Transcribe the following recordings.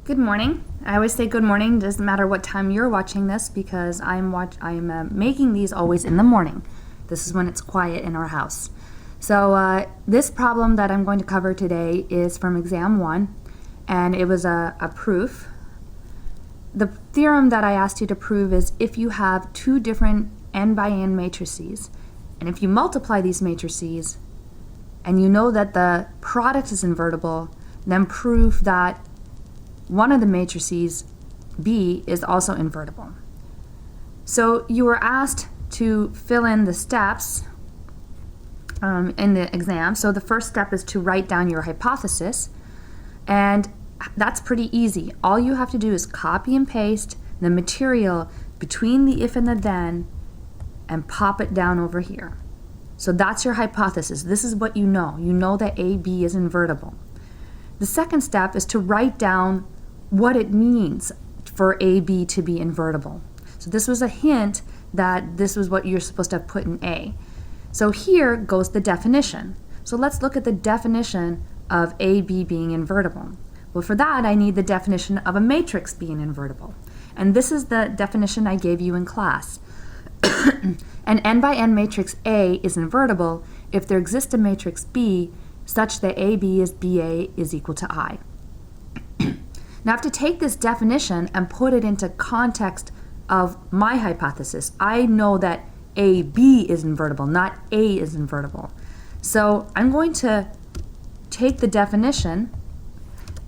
Good morning. I always say good morning, doesn't matter what time you're watching this, because I'm making these always in the morning. This is when it's quiet in our house. So this problem that I'm going to cover today is from exam 1, and it was a proof. The theorem that I asked you to prove is if you have two different n by n matrices, and if you multiply these matrices, and you know that the product is invertible, then prove that one of the matrices, B, is also invertible. So you were asked to fill in the steps in the exam. So the first step is to write down your hypothesis, and that's pretty easy. All you have to do is copy and paste the material between the if and the then and pop it down over here. So that's your hypothesis. This is what you know. You know that AB is invertible. The second step is to write down what it means for AB to be invertible. So this was a hint that this was what you're supposed to have put in A. So here goes the definition. So let's look at the definition of AB being invertible. Well, for that I need the definition of a matrix being invertible. And this is the definition I gave you in class. An n by n matrix A is invertible if there exists a matrix B such that AB is BA is equal to I. Now I have to take this definition and put it into context of my hypothesis. I know that AB is invertible, not A is invertible. So I'm going to take the definition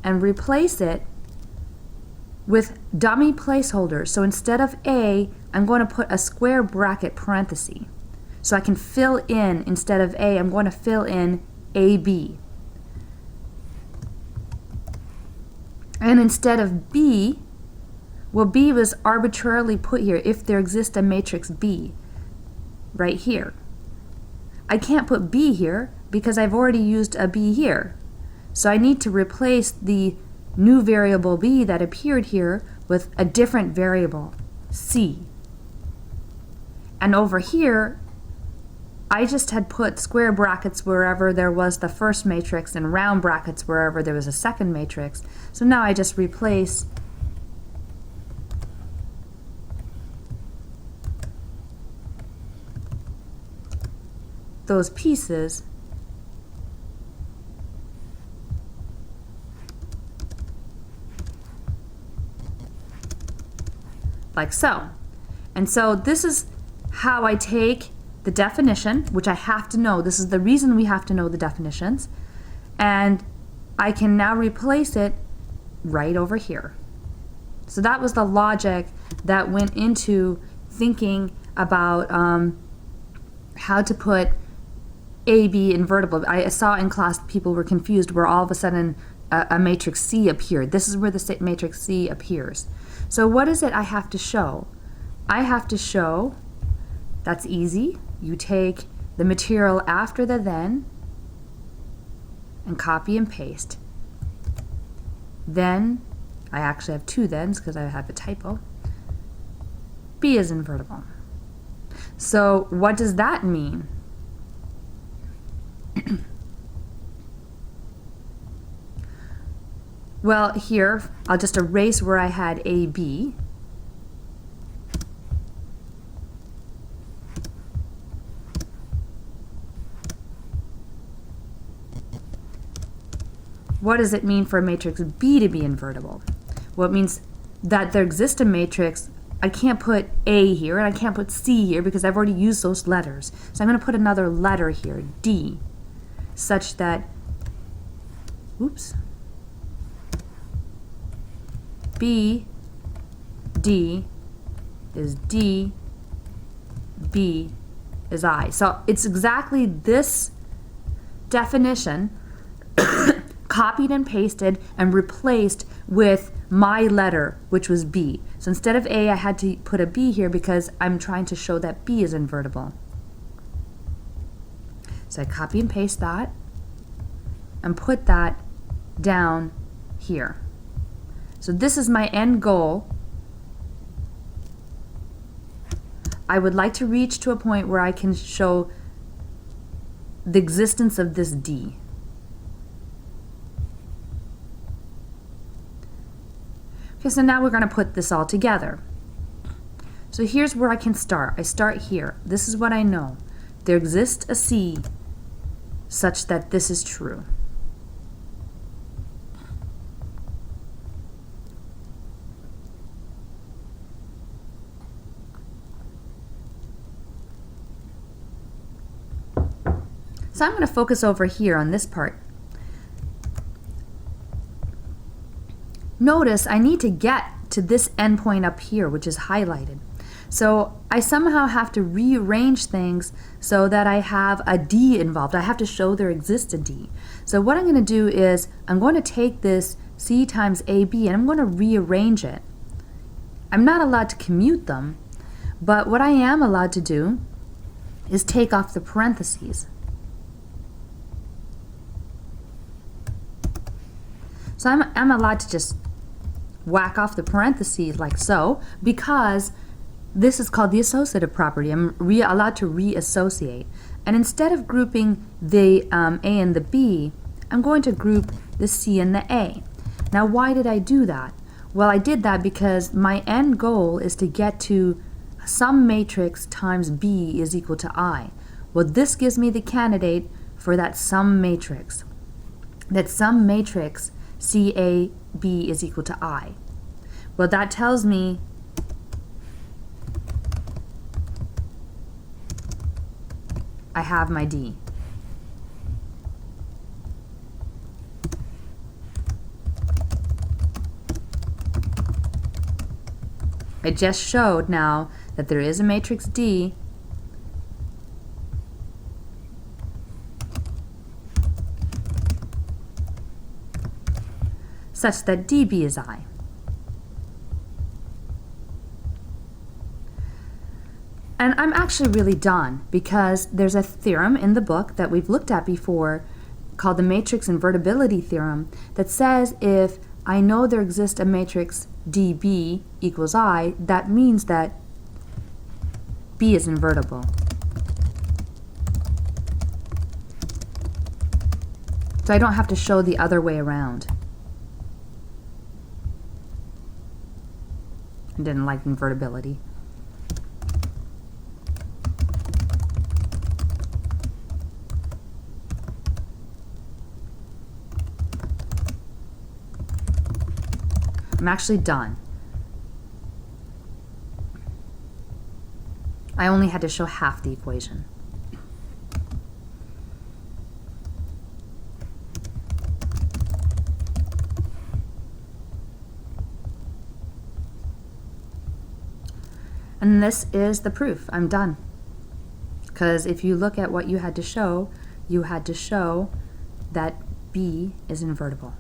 and replace it with dummy placeholders. So instead of A, I'm going to put a square bracket parenthesis. So I can fill in, instead of A, I'm going to fill in AB. And instead of B, well, B was arbitrarily put here if there exists a matrix B right here. I can't put B here because I've already used a B here. So I need to replace the new variable B that appeared here with a different variable, C. And over here, I just had put square brackets wherever there was the first matrix and round brackets wherever there was a second matrix. So now I just replace those pieces like so. And so this is how I take the definition, which I have to know. This is the reason we have to know the definitions. And I can now replace it right over here. So that was the logic that went into thinking about how to put AB invertible. I saw in class people were confused where all of a sudden a matrix C appeared. This is where the matrix C appears. So what is it I have to show? I have to show, that's easy. You take the material after the then and copy and paste. Then, I actually have two thens because I have a typo. B is invertible. So what does that mean? Well, here, I'll just erase where I had AB. What does it mean for a matrix B to be invertible? Well, it means that there exists a matrix. I can't put A here and I can't put C here because I've already used those letters. So I'm going to put another letter here, D, such that, oops, B, D is D, B is I. So it's exactly this definition copied and pasted and replaced with my letter, which was B. So instead of A, I had to put a B here because I'm trying to show that B is invertible. So I copy and paste that and put that down here. So this is my end goal. I would like to reach to a point where I can show the existence of this D. Okay, so now we're going to put this all together. So here's where I can start. I start here. This is what I know. There exists a C such that this is true. So I'm going to focus over here on this part. Notice I need to get to this endpoint up here, which is highlighted. So I somehow have to rearrange things so that I have a D involved. I have to show there exists a D. So what I'm going to do is I'm going to take this C times AB and I'm going to rearrange it. I'm not allowed to commute them, but what I am allowed to do is take off the parentheses. So I'm allowed to just whack off the parentheses like so, because this is called the associative property. I'm allowed to reassociate. And instead of grouping the A and the B, I'm going to group the C and the A. Now, why did I do that? Well, I did that because my end goal is to get to some matrix times B is equal to I. Well, this gives me the candidate for that sum matrix. That sum matrix CAB is equal to I. Well, that tells me I have my D. I just showed now that there is a matrix D such that DB is I. And I'm actually really done because there's a theorem in the book that we've looked at before called the matrix invertibility theorem that says if I know there exists a matrix DB equals I, that means that B is invertible. So I don't have to show the other way around. I didn't like invertibility. I'm actually done. I only had to show half the equation. And this is the proof. I'm done. Because if you look at what you had to show that B is invertible.